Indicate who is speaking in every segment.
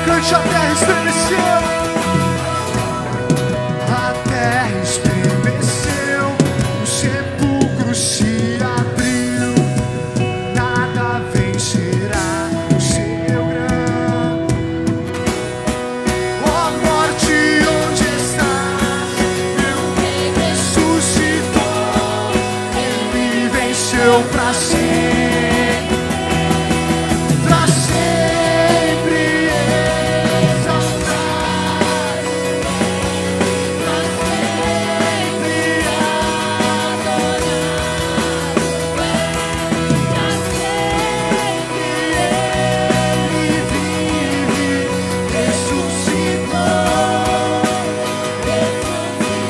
Speaker 1: Cante, a terra estremeceu. A terra estremeceu, o sepulcro se abriu. Nada vencerá o seu grão. Ó morte, onde estás? Meu rei ressuscitou. Ele venceu pra sempre. Pra sempre exaltado. Pra sempre adorado. Pra sempre ele vive. Ressuscitou. Pra sempre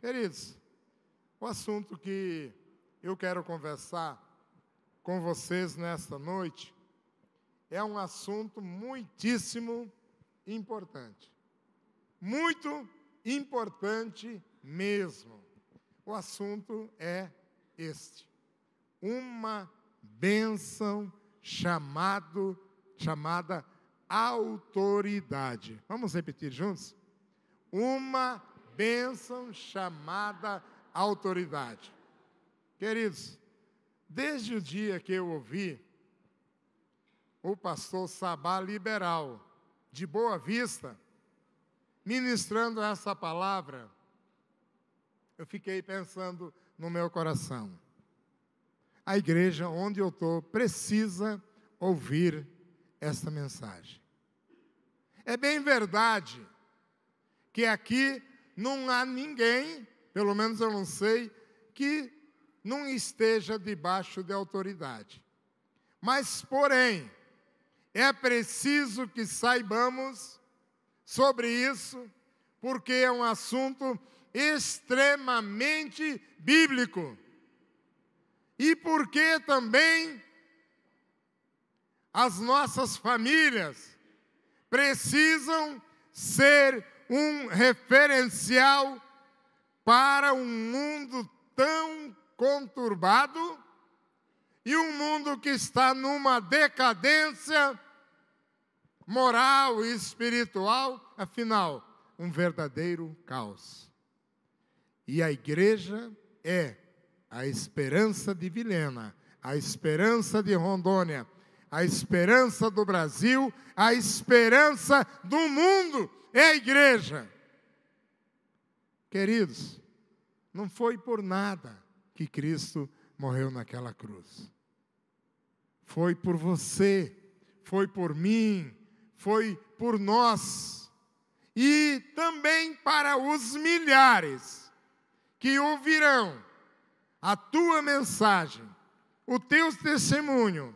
Speaker 2: Queridos, o assunto que eu quero conversar com vocês nesta noite é um assunto muitíssimo importante. Muito importante mesmo. O assunto é este: uma bênção chamada autoridade. Vamos repetir juntos? Uma bênção chamada autoridade. Queridos, desde o dia que eu ouvi o pastor Sabá Liberal, de Boa Vista, ministrando essa palavra, eu fiquei pensando no meu coração: a igreja onde eu estou precisa ouvir esta mensagem. É bem verdade que aqui não há ninguém, pelo menos eu não sei, que não esteja debaixo de autoridade. Mas, porém, é preciso que saibamos sobre isso, porque é um assunto extremamente bíblico. E porque também as nossas famílias precisam ser um referencial para um mundo tão conturbado e um mundo que está numa decadência moral e espiritual, afinal, um verdadeiro caos. E a igreja é a esperança de Vilhena, a esperança de Rondônia, a esperança do Brasil, a esperança do mundo é a igreja. Queridos, não foi por nada que Cristo morreu naquela cruz. Foi por você, foi por mim, foi por nós. E também para os milhares que ouvirão a tua mensagem, o teu testemunho,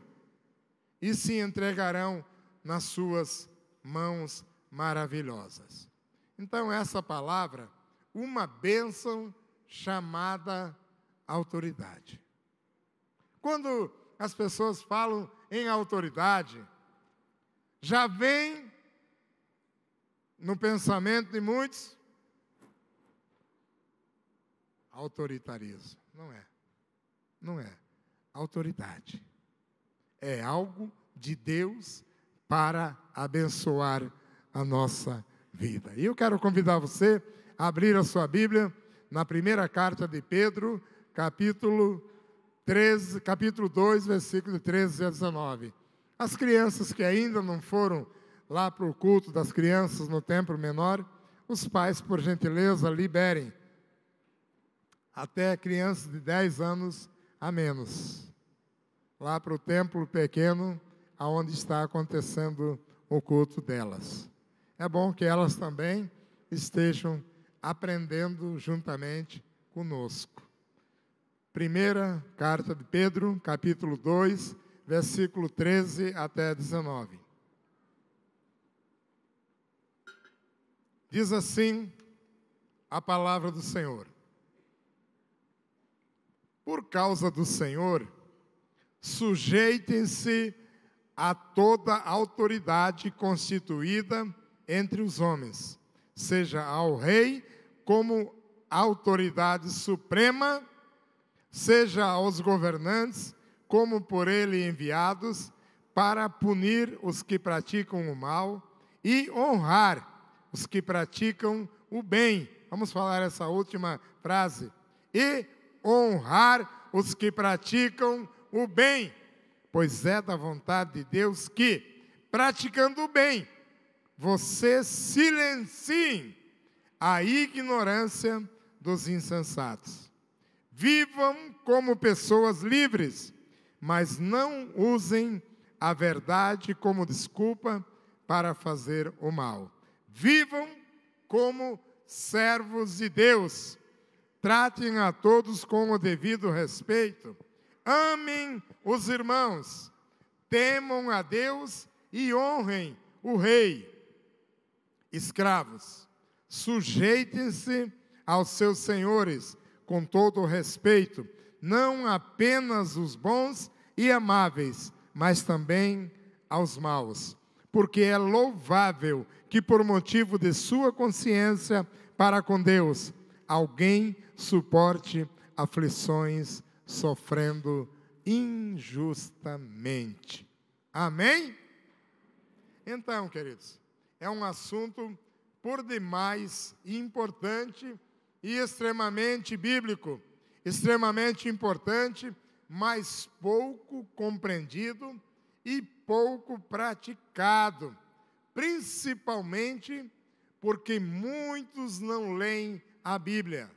Speaker 2: e se entregarão nas suas mãos maravilhosas. Então, essa palavra, uma bênção chamada autoridade. Quando as pessoas falam em autoridade, já vem no pensamento de muitos autoritarismo. Não é. Autoridade é algo de Deus para abençoar a nossa vida. E eu quero convidar você a abrir a sua Bíblia na primeira carta de Pedro, capítulo 2, versículo 13 a 19. As crianças que ainda não foram lá para o culto das crianças no templo menor, os pais, por gentileza, liberem até crianças de 10 anos a menos, lá para o templo pequeno, aonde está acontecendo o culto delas. É bom que elas também estejam aprendendo juntamente conosco. Primeira carta de Pedro, capítulo 2, versículo 13 até 19. Diz assim a palavra do Senhor. Por causa do Senhor, sujeitem-se a toda autoridade constituída entre os homens, seja ao rei como autoridade suprema, seja aos governantes como por ele enviados, para punir os que praticam o mal e honrar os que praticam o bem. Vamos falar essa última frase. E honrar os que praticam o bem, pois é da vontade de Deus que, praticando o bem, vocês silenciem a ignorância dos insensatos. Vivam como pessoas livres, mas não usem a verdade como desculpa para fazer o mal. Vivam como servos de Deus. Tratem a todos com o devido respeito. Amem os irmãos. Temam a Deus e honrem o rei. Escravos, sujeitem-se aos seus senhores com todo o respeito, não apenas os bons e amáveis, mas também aos maus, porque é louvável que por motivo de sua consciência para com Deus, alguém suporte aflições sofrendo injustamente. Amém? Então, queridos, é um assunto por demais importante e extremamente bíblico, extremamente importante, mas pouco compreendido e pouco praticado, principalmente porque muitos não leem a Bíblia.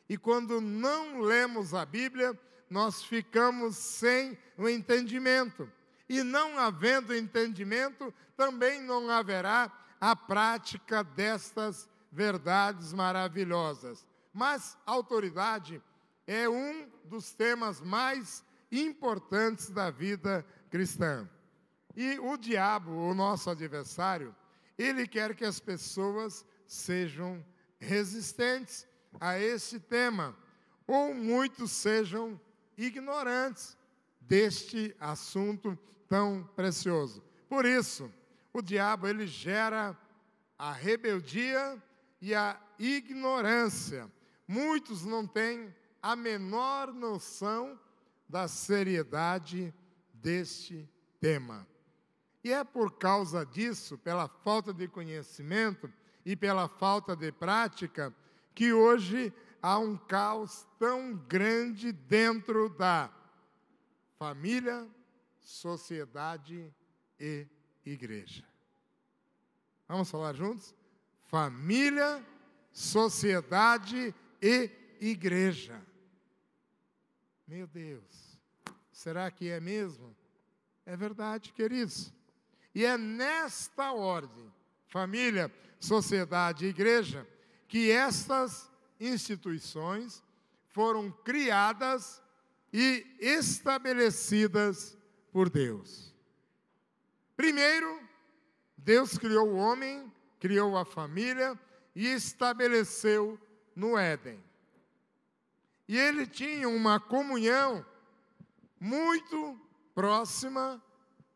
Speaker 2: E quando não lemos a Bíblia, nós ficamos sem o entendimento. E não havendo entendimento, também não haverá a prática destas verdades maravilhosas. Mas autoridade é um dos temas mais importantes da vida cristã. E o diabo, o nosso adversário, ele quer que as pessoas sejam resistentes a esse tema, ou muitos sejam ignorantes deste assunto tão precioso. Por isso, o diabo ele gera a rebeldia e a ignorância. Muitos não têm a menor noção da seriedade deste tema. E é por causa disso, pela falta de conhecimento e pela falta de prática, que hoje há um caos tão grande dentro da família, sociedade e igreja. Vamos falar juntos? Família, sociedade e igreja. Meu Deus, será que é mesmo? É verdade, queridos. E é nesta ordem, família, sociedade e igreja, que estas instituições foram criadas e estabelecidas por Deus. Primeiro, Deus criou o homem, criou a família e estabeleceu no Éden. E ele tinha uma comunhão muito próxima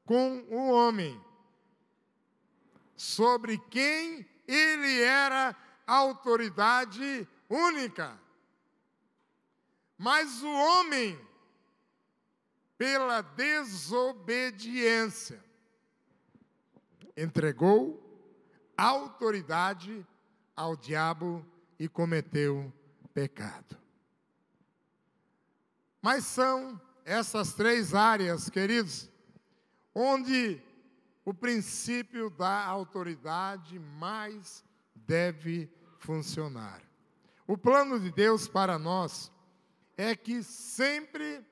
Speaker 2: com o homem, sobre quem ele era autoridade única. Mas o homem, pela desobediência, entregou a autoridade ao diabo e cometeu pecado. Mas são essas três áreas, queridos, onde o princípio da autoridade mais deve funcionar. O plano de Deus para nós é que sempre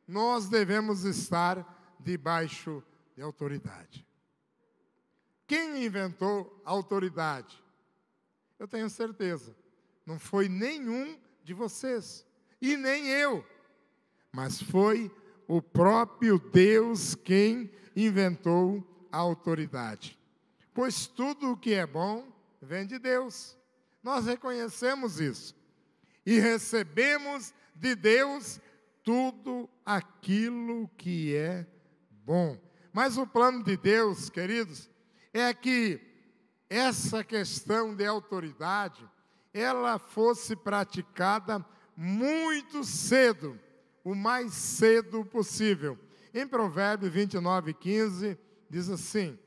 Speaker 2: nós devemos estar debaixo de autoridade. Quem inventou a autoridade? Eu tenho certeza, não foi nenhum de vocês, e nem eu, mas foi o próprio Deus quem inventou a autoridade. Pois tudo o que é bom vem de Deus. Nós reconhecemos isso. E recebemos de Deus tudo aquilo que é bom. Mas o plano de Deus, queridos, é que essa questão de autoridade, ela fosse praticada muito cedo, o mais cedo possível. Em Provérbios 29:15, diz assim: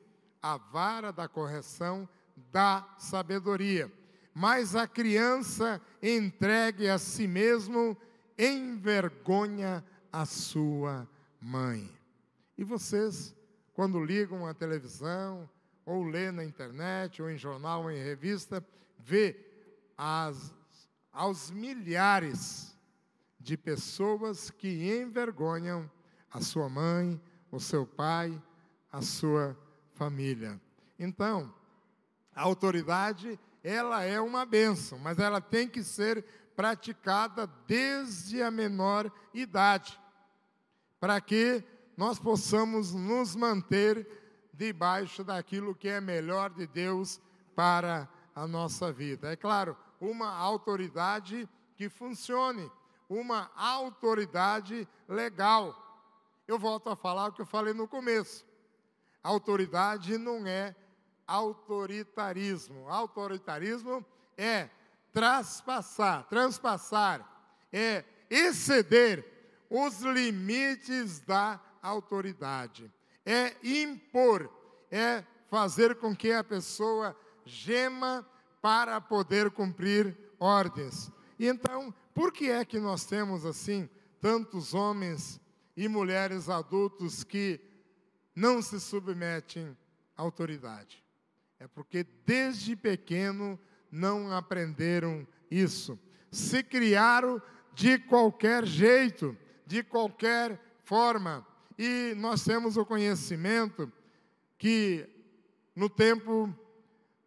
Speaker 2: a vara da correção dá sabedoria, mas a criança entregue a si mesmo envergonha a sua mãe. E vocês, quando ligam a televisão, ou lê na internet, ou em jornal, ou em revista, vê aos milhares de pessoas que envergonham a sua mãe, o seu pai, a sua família. Então, a autoridade, ela é uma bênção, mas ela tem que ser praticada desde a menor idade, para que nós possamos nos manter debaixo daquilo que é melhor de Deus para a nossa vida. É claro, uma autoridade que funcione, uma autoridade legal. Eu volto a falar o que eu falei no começo. Autoridade não é autoritarismo. Autoritarismo é transpassar, é exceder os limites da autoridade. É impor, é fazer com que a pessoa gema para poder cumprir ordens. E então, por que é que nós temos assim tantos homens e mulheres adultos que não se submetem à autoridade? É porque desde pequeno não aprenderam isso. Se criaram de qualquer jeito, de qualquer forma. E nós temos o conhecimento que no tempo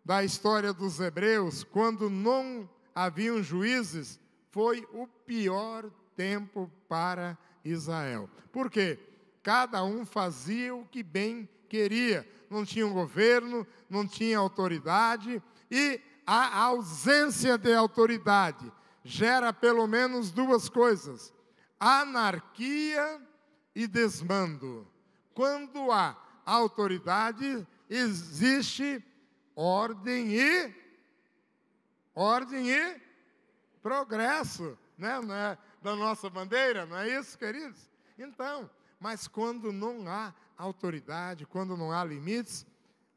Speaker 2: da história dos hebreus, quando não haviam juízes, foi o pior tempo para Israel. Por quê? Cada um fazia o que bem queria. Não tinha um governo, não tinha autoridade, e a ausência de autoridade gera pelo menos duas coisas: anarquia e desmando. Quando há autoridade, existe ordem e progresso, né? Não é da nossa bandeira, não é isso, queridos? Então, mas quando não há autoridade, quando não há limites,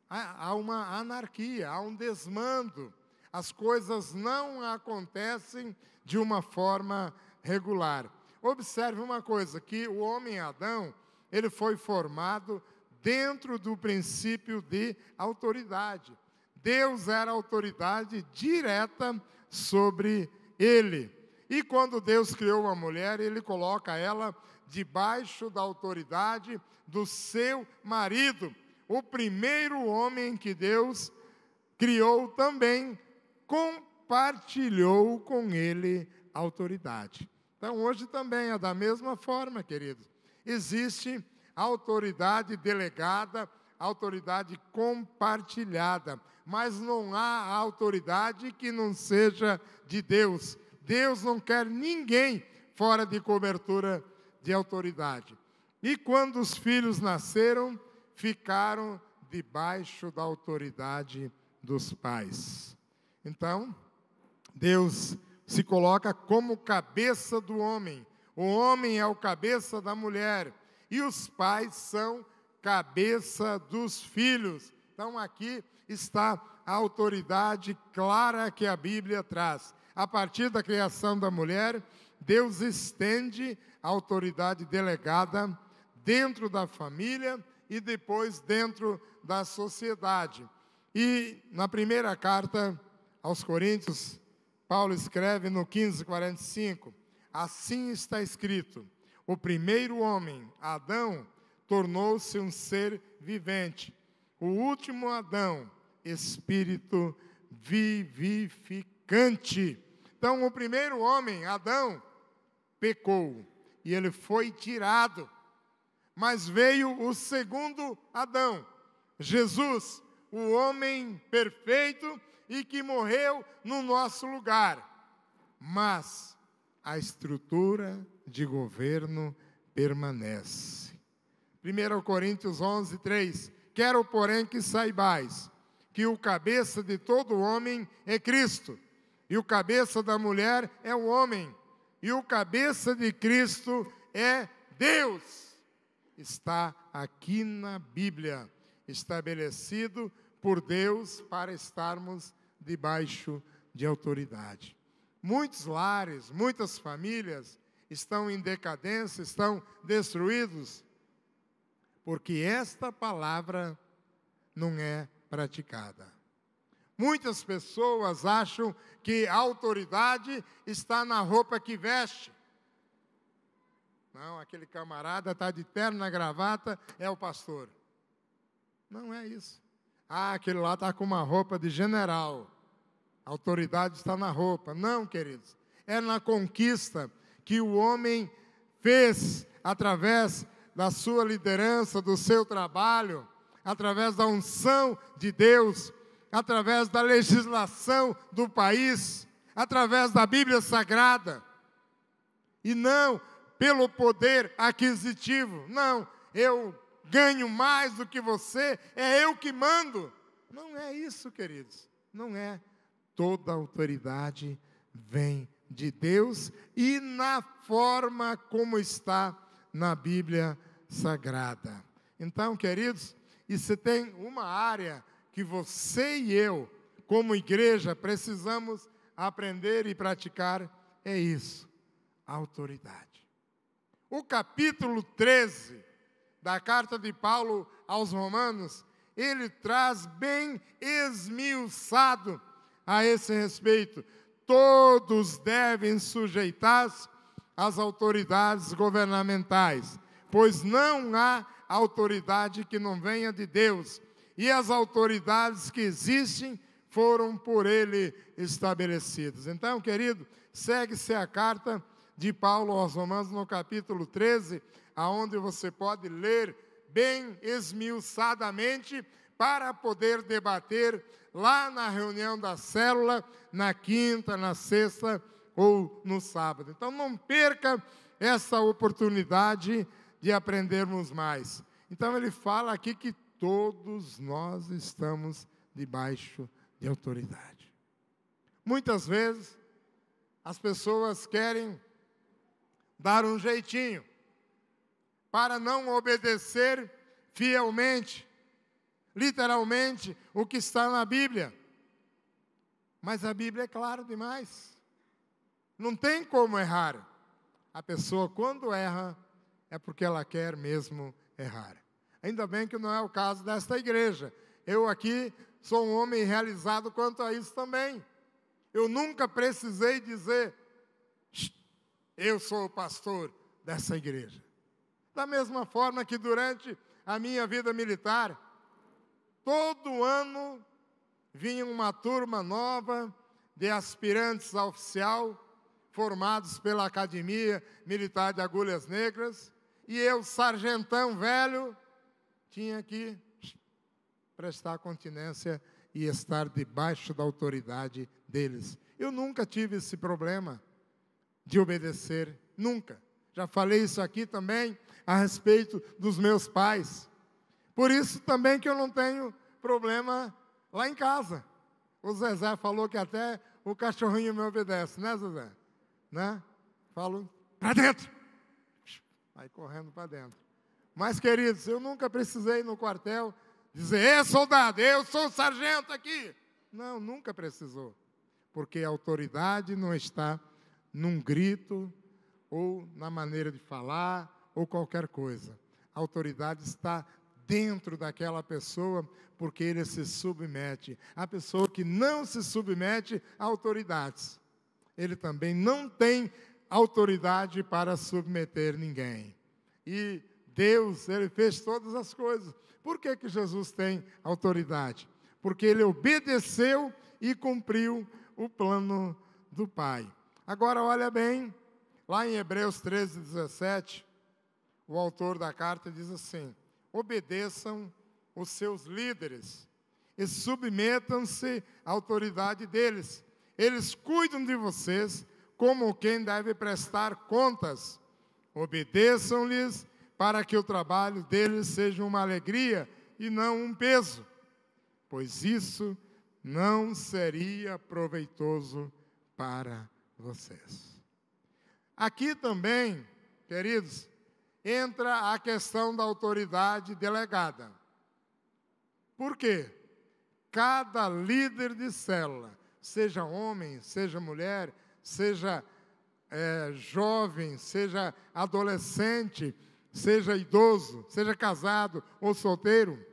Speaker 2: há uma anarquia, há um desmando. As coisas não acontecem de uma forma regular. Observe uma coisa, que o homem Adão, ele foi formado dentro do princípio de autoridade. Deus era autoridade direta sobre ele. E quando Deus criou a mulher, ele coloca ela debaixo da autoridade do seu marido. O primeiro homem que Deus criou também compartilhou com ele a autoridade. Então, hoje também é da mesma forma, queridos. Existe autoridade delegada, autoridade compartilhada, mas não há autoridade que não seja de Deus. Deus não quer ninguém fora de cobertura de autoridade. E quando os filhos nasceram, ficaram debaixo da autoridade dos pais. Então, Deus se coloca como cabeça do homem. O homem é o cabeça da mulher. E os pais são cabeça dos filhos. Então, aqui está a autoridade clara que a Bíblia traz. A partir da criação da mulher, Deus estende a autoridade delegada dentro da família e depois dentro da sociedade. E na primeira carta aos Coríntios, Paulo escreve no 15:45, assim está escrito: o primeiro homem, Adão, tornou-se um ser vivente. O último Adão, espírito vivificante. Então, o primeiro homem, Adão, pecou e ele foi tirado. Mas veio o segundo Adão, Jesus, o homem perfeito e que morreu no nosso lugar. Mas a estrutura de governo permanece. 1 Coríntios 11:3. Quero, porém, que saibais que o cabeça de todo homem é Cristo, e o cabeça da mulher é o homem, e o cabeça de Cristo é Deus. Está aqui na Bíblia, estabelecido por Deus para estarmos debaixo de autoridade. Muitos lares, muitas famílias estão em decadência, estão destruídos, porque esta palavra não é praticada. Muitas pessoas acham que a autoridade está na roupa que veste. Não, aquele camarada está de terno na gravata, é o pastor. Não é isso. Ah, aquele lá está com uma roupa de general. A autoridade está na roupa. Não, queridos. É na conquista que o homem fez através da sua liderança, do seu trabalho, através da unção de Deus, através da legislação do país, através da Bíblia Sagrada. E não pelo poder aquisitivo. Não, eu ganho mais do que você, é eu que mando. Não é isso, queridos. Não é. Toda autoridade vem de Deus e na forma como está na Bíblia Sagrada. Então, queridos, e se tem uma área que você e eu, como igreja, precisamos aprender e praticar, é isso, a autoridade. O capítulo 13 da carta de Paulo aos Romanos, ele traz bem esmiuçado a esse respeito. Todos devem sujeitar-se às autoridades governamentais, pois não há autoridade que não venha de Deus, e as autoridades que existem foram por Ele estabelecidas. Então, querido, segue-se a carta de Paulo aos Romanos no capítulo 13, aonde você pode ler bem esmiuçadamente para poder debater lá na reunião da célula, na quinta, na sexta ou no sábado. Então, não perca essa oportunidade de aprendermos mais. Então, ele fala aqui que todos nós estamos debaixo de autoridade. Muitas vezes, as pessoas querem dar um jeitinho para não obedecer fielmente, literalmente, o que está na Bíblia. Mas a Bíblia é clara demais. Não tem como errar. A pessoa, quando erra, é porque ela quer mesmo errar. Ainda bem que não é o caso desta igreja. Eu aqui sou um homem realizado quanto a isso também. Eu nunca precisei dizer, eu sou o pastor dessa igreja. Da mesma forma que durante a minha vida militar, todo ano vinha uma turma nova de aspirantes a oficial, formados pela Academia Militar de Agulhas Negras, e eu, sargentão velho, tinha que prestar continência e estar debaixo da autoridade deles. Eu nunca tive esse problema de obedecer, nunca. Já falei isso aqui também a respeito dos meus pais. Por isso também que eu não tenho problema lá em casa. O Zezé falou que até o cachorrinho me obedece, né, Zezé? Né? Falo, para dentro! Vai correndo para dentro. Mas, queridos, eu nunca precisei no quartel dizer, ei, soldado, eu sou o sargento aqui. Não, nunca precisou. Porque a autoridade não está num grito, ou na maneira de falar, ou qualquer coisa. A autoridade está dentro daquela pessoa, porque ele se submete. A pessoa que não se submete a autoridades, ele também não tem autoridade para submeter ninguém. E Deus, Ele fez todas as coisas. Por que que Jesus tem autoridade? Porque Ele obedeceu e cumpriu o plano do Pai. Agora, olha bem, lá em Hebreus 13, 17, o autor da carta diz assim, obedeçam os seus líderes e submetam-se à autoridade deles. Eles cuidam de vocês como quem deve prestar contas. Obedeçam-lhes para que o trabalho deles seja uma alegria e não um peso, pois isso não seria proveitoso para vocês. Aqui também, queridos, entra a questão da autoridade delegada. Por quê? Cada líder de célula, seja homem, seja mulher, seja jovem, seja adolescente, seja idoso, seja casado ou solteiro,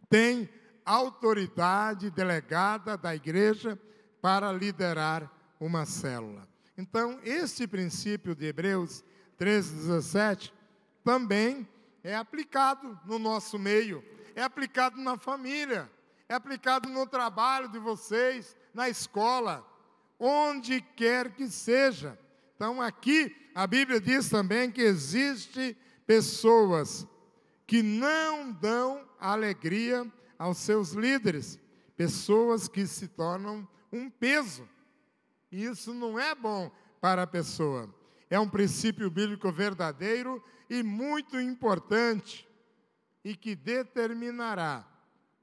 Speaker 2: tem autoridade delegada da igreja para liderar uma célula. Então, este princípio de Hebreus 13, 17, também é aplicado no nosso meio, é aplicado na família, é aplicado no trabalho de vocês, na escola, onde quer que seja. Então, aqui, a Bíblia diz também que existe pessoas que não dão alegria aos seus líderes, pessoas que se tornam um peso. E isso não é bom para a pessoa. É um princípio bíblico verdadeiro e muito importante, e que determinará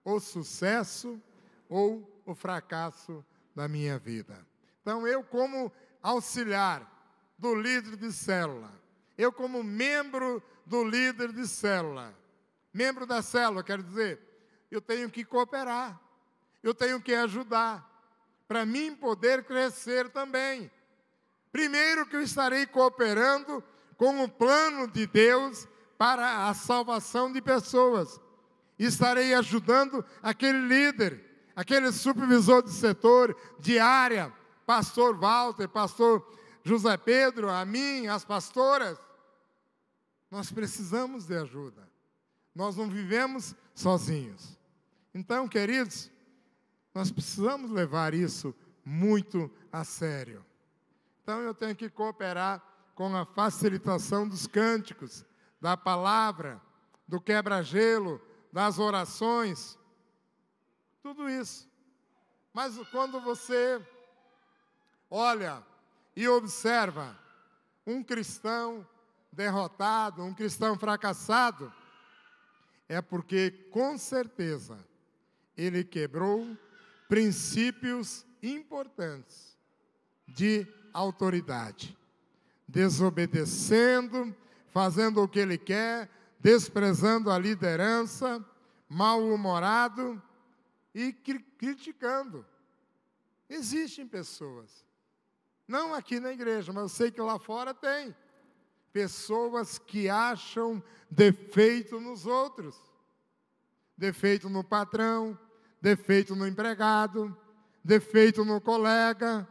Speaker 2: o sucesso ou o fracasso da minha vida. Então, eu como auxiliar do líder de célula, eu como membro do líder de célula, membro da célula, quero dizer, eu tenho que cooperar, eu tenho que ajudar, para mim poder crescer também. Primeiro que eu estarei cooperando com o plano de Deus para a salvação de pessoas. Estarei ajudando aquele líder, aquele supervisor de setor, de área, pastor Walter, pastor José Pedro, a mim, as pastoras. Nós precisamos de ajuda. Nós não vivemos sozinhos. Então, queridos, nós precisamos levar isso muito a sério. Então, eu tenho que cooperar com a facilitação dos cânticos, da palavra, do quebra-gelo, das orações, tudo isso. Mas quando você olha e observa um cristão derrotado, um cristão fracassado, é porque, com certeza, ele quebrou princípios importantes de autoridade, desobedecendo, fazendo o que ele quer, desprezando a liderança, mal-humorado e criticando. Existem pessoas, não aqui na igreja, mas eu sei que lá fora tem, pessoas que acham defeito nos outros. Defeito no patrão, defeito no empregado, defeito no colega.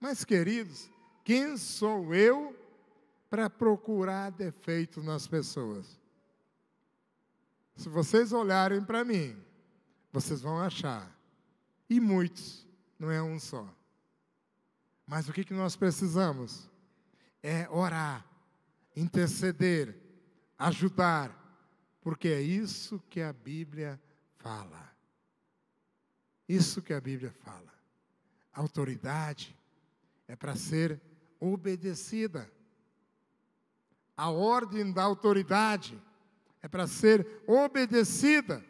Speaker 2: Mas, queridos, quem sou eu para procurar defeito nas pessoas? Se vocês olharem para mim, vocês vão achar. E muitos, não é um só. Mas o que nós precisamos? É orar, interceder, ajudar, porque é isso que a Bíblia fala. Isso que a Bíblia fala. A autoridade é para ser obedecida. A ordem da autoridade é para ser obedecida.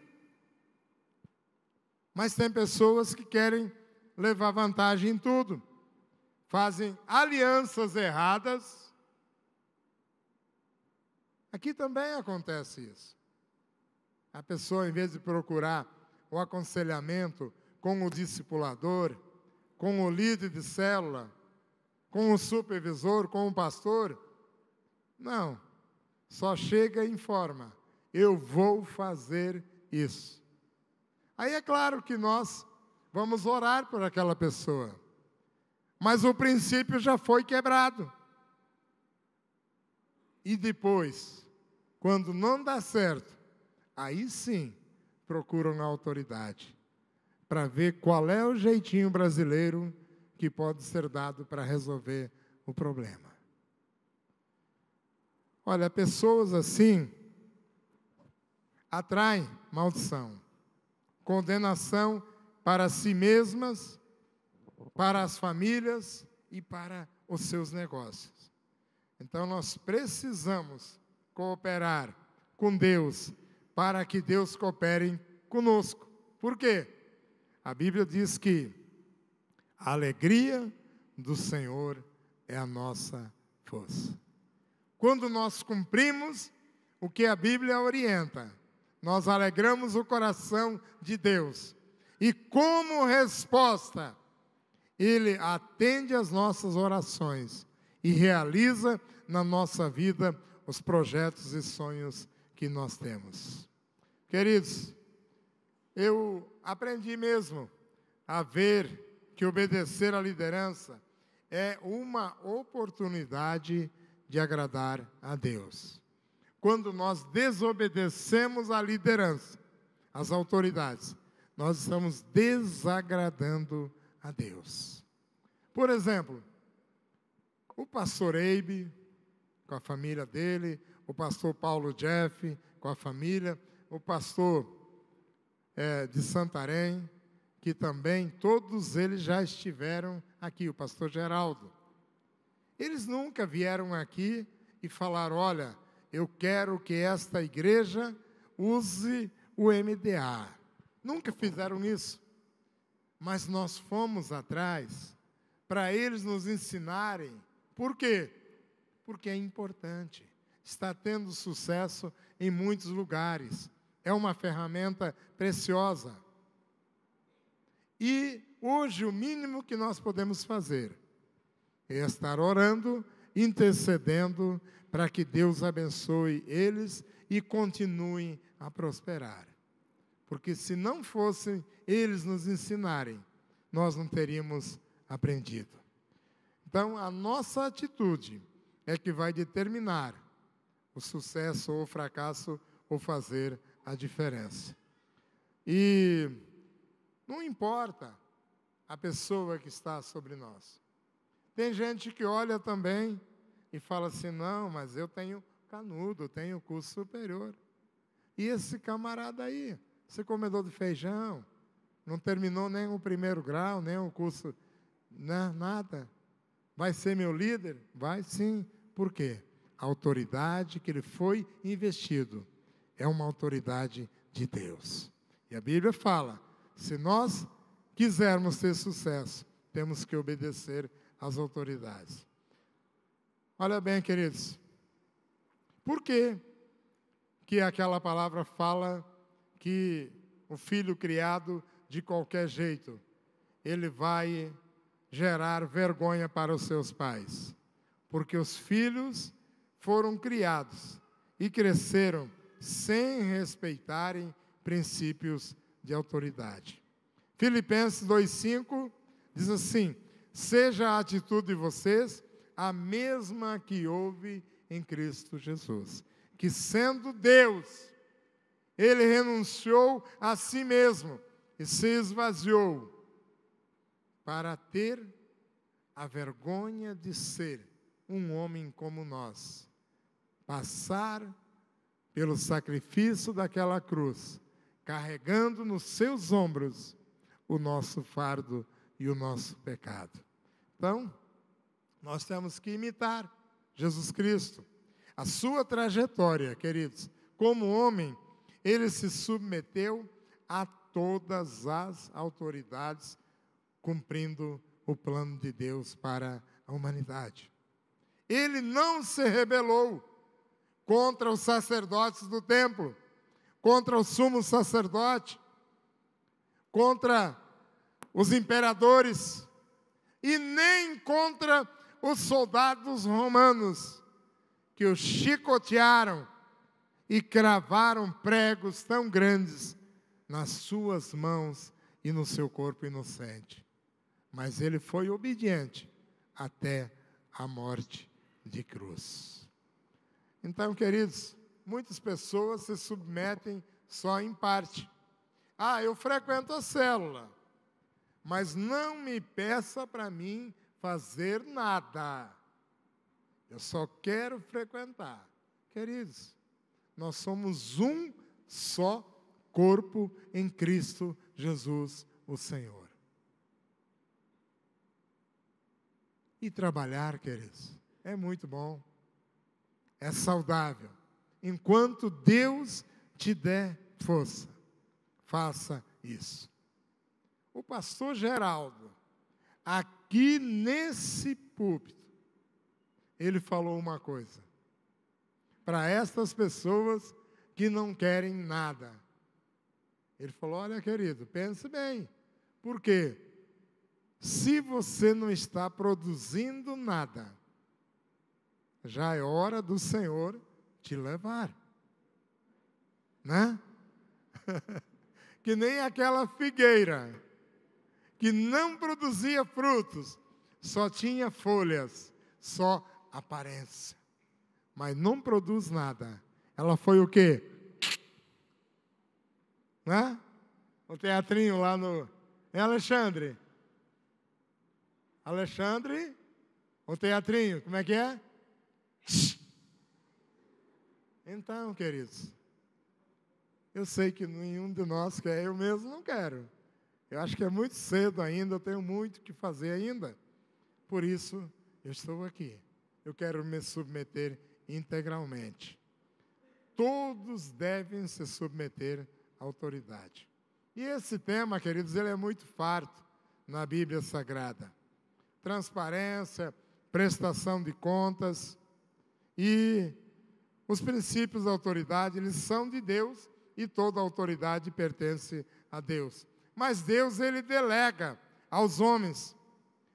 Speaker 2: Mas tem pessoas que querem levar vantagem em tudo. Fazem alianças erradas. Aqui também acontece isso. A pessoa, em vez de procurar o aconselhamento com o discipulador, com o líder de célula, com o supervisor, com o pastor, não, só chega e informa, eu vou fazer isso. Aí é claro que nós vamos orar por aquela pessoa, mas o princípio já foi quebrado. E depois, quando não dá certo, aí sim procuram a autoridade, para ver qual é o jeitinho brasileiro que pode ser dado para resolver o problema. Olha, pessoas assim atraem maldição, condenação para si mesmas, para as famílias e para os seus negócios. Então nós precisamos cooperar com Deus para que Deus coopere conosco. Por quê? A Bíblia diz que a alegria do Senhor é a nossa força. Quando nós cumprimos o que a Bíblia orienta, nós alegramos o coração de Deus. E como resposta, Ele atende às nossas orações e realiza na nossa vida os projetos e sonhos que nós temos. Queridos, eu aprendi mesmo a ver que obedecer à liderança é uma oportunidade de agradar a Deus. Quando nós desobedecemos à liderança, às autoridades, nós estamos desagradando a Deus. Por exemplo, o pastor Eibe, com a família dele, o pastor Paulo Jeff, com a família, o pastor de Santarém, que também todos eles já estiveram aqui, o pastor Geraldo. Eles nunca vieram aqui e falaram, olha, eu quero que esta igreja use o MDA. Nunca fizeram isso. Mas nós fomos atrás para eles nos ensinarem. Por quê? Porque é importante. Está tendo sucesso em muitos lugares. É uma ferramenta preciosa. E hoje o mínimo que nós podemos fazer é estar orando, intercedendo para que Deus abençoe eles e continuem a prosperar. Porque se não fossem eles nos ensinarem, nós não teríamos aprendido. Então, a nossa atitude é que vai determinar o sucesso ou o fracasso ou fazer a diferença. E não importa a pessoa que está sobre nós. Tem gente que olha também e fala assim, não, mas eu tenho canudo, eu tenho curso superior. E esse camarada aí, esse comedor de feijão, não terminou nem o primeiro grau, nem o curso, nada. Vai ser meu líder? Vai sim. Por quê? A autoridade que ele foi investido é uma autoridade de Deus. E a Bíblia fala, se nós quisermos ter sucesso, temos que obedecer às autoridades. Olha bem, queridos, por que aquela palavra fala que o filho criado de qualquer jeito, ele vai gerar vergonha para os seus pais? Porque os filhos foram criados e cresceram sem respeitarem princípios de autoridade. Filipenses 2,5 diz assim: seja a atitude de vocês a mesma que houve em Cristo Jesus, que sendo Deus, Ele renunciou a si mesmo e se esvaziou para ter a vergonha de ser um homem como nós, passar pelo sacrifício daquela cruz, carregando nos seus ombros o nosso fardo e o nosso pecado. Então, nós temos que imitar Jesus Cristo. A sua trajetória, queridos, como homem, ele se submeteu a todas as autoridades, cumprindo o plano de Deus para a humanidade. Ele não se rebelou contra os sacerdotes do templo, contra o sumo sacerdote, contra os imperadores e nem contra os soldados romanos que o chicotearam e cravaram pregos tão grandes nas suas mãos e no seu corpo inocente. Mas ele foi obediente até a morte de cruz. Então, queridos, muitas pessoas se submetem só em parte. Ah, eu frequento a célula, mas não me peça para mim fazer nada. Eu só quero frequentar. Queridos, nós somos um só corpo em Cristo Jesus, o Senhor. E trabalhar, queridos, é muito bom. É saudável. Enquanto Deus te der força, faça isso. O pastor Geraldo, aqui nesse púlpito, ele falou uma coisa. Para estas pessoas que não querem nada. Ele falou, olha, querido, pense bem. Por quê? Se você não está produzindo nada, já é hora do Senhor te levar. Né? Que nem aquela figueira que não produzia frutos, só tinha folhas, só aparência, mas não produz nada. Ela foi o quê? Né? O teatrinho lá no... É Alexandre? Alexandre? O teatrinho, como é que é? Então, queridos, eu sei que nenhum de nós quer, eu mesmo não quero. Eu acho que é muito cedo ainda, eu tenho muito que fazer ainda. Por isso, eu estou aqui. Eu quero me submeter integralmente. Todos devem se submeter à autoridade. E esse tema, queridos, ele é muito farto na Bíblia Sagrada. Transparência, prestação de contas e os princípios da autoridade, eles são de Deus e toda autoridade pertence a Deus. Mas Deus, ele delega aos homens.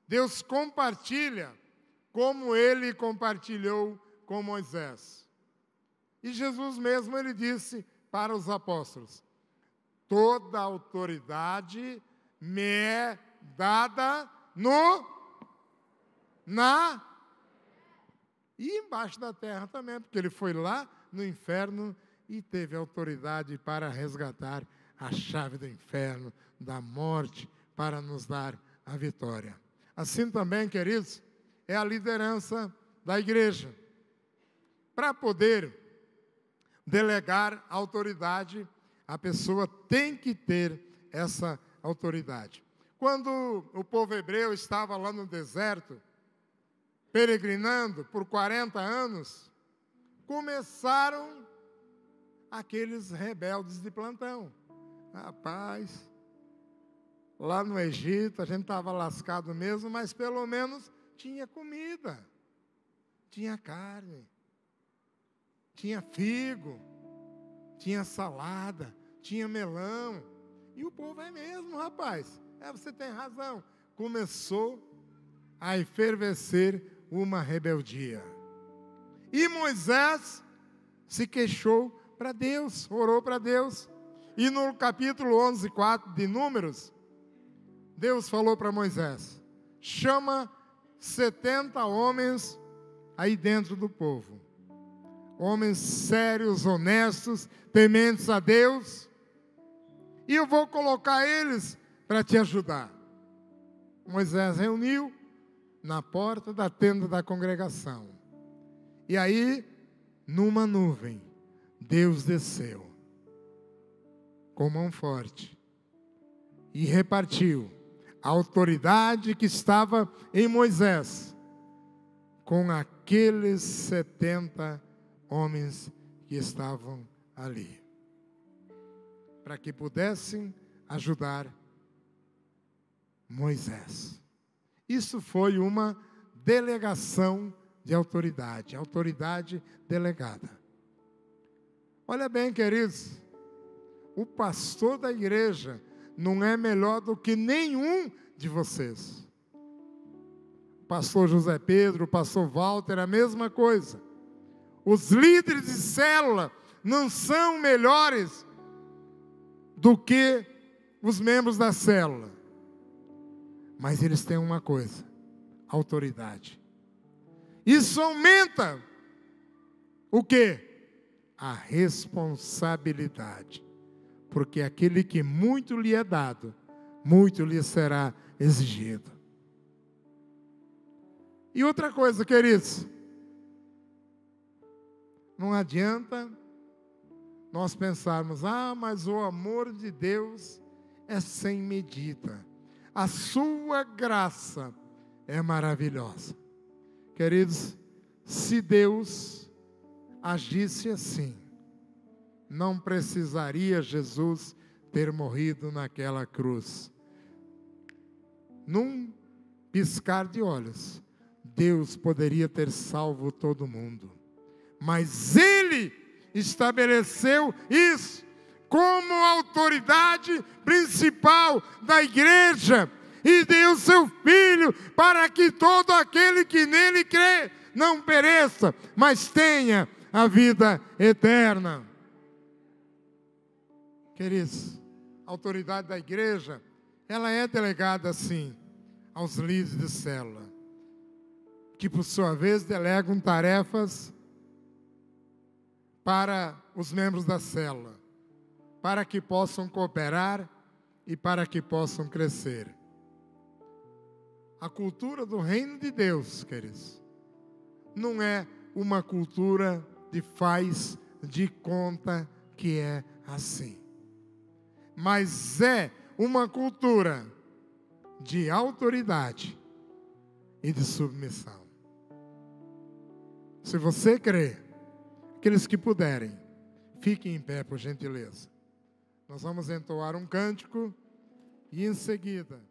Speaker 2: Deus compartilha como ele compartilhou com Moisés. E Jesus mesmo, ele disse para os apóstolos, toda autoridade me é dada e embaixo da terra também, porque ele foi lá no inferno e teve autoridade para resgatar a chave do inferno, da morte, para nos dar a vitória. Assim também, queridos, é a liderança da igreja. Para poder delegar autoridade, a pessoa tem que ter essa autoridade. Quando o povo hebreu estava lá no deserto, peregrinando por 40 anos, começaram aqueles rebeldes de plantão. Rapaz, lá no Egito a gente estava lascado mesmo, mas pelo menos tinha comida, tinha carne, tinha figo, tinha salada, tinha melão. E o povo é mesmo, rapaz. Você tem razão. Começou a efervescer uma rebeldia. E Moisés se queixou para Deus, orou para Deus. E no capítulo 11:4 de Números, Deus falou para Moisés: chama 70 homens aí dentro do povo. Homens sérios, honestos, tementes a Deus. E eu vou colocar eles para te ajudar. Moisés reuniu na porta da tenda da congregação. E aí, numa nuvem, Deus desceu com mão forte e repartiu a autoridade que estava em Moisés com aqueles 70 homens que estavam ali, para que pudessem ajudar Moisés. Isso foi uma delegação de autoridade, autoridade delegada. Olha bem, queridos, o pastor da igreja não é melhor do que nenhum de vocês. O pastor José Pedro, o pastor Walter, a mesma coisa. Os líderes de célula não são melhores do que os membros da célula. Mas eles têm uma coisa: autoridade. Isso aumenta o quê? A responsabilidade. Porque aquele que muito lhe é dado, muito lhe será exigido. E outra coisa, queridos, não adianta nós pensarmos: mas o amor de Deus é sem medida. A sua graça é maravilhosa. Queridos, se Deus agisse assim, não precisaria Jesus ter morrido naquela cruz. Num piscar de olhos, Deus poderia ter salvo todo mundo. Mas Ele estabeleceu isso como autoridade principal da igreja, e deu seu Filho para que todo aquele que nele crê não pereça, mas tenha a vida eterna. Queridos, a autoridade da igreja, ela é delegada assim aos líderes de célula, que por sua vez delegam tarefas para os membros da célula, para que possam cooperar e para que possam crescer. A cultura do reino de Deus, queridos, não é uma cultura de faz de conta que é assim, mas é uma cultura de autoridade e de submissão. Se você crê, aqueles que puderem, fiquem em pé, por gentileza. Nós vamos entoar um cântico e em seguida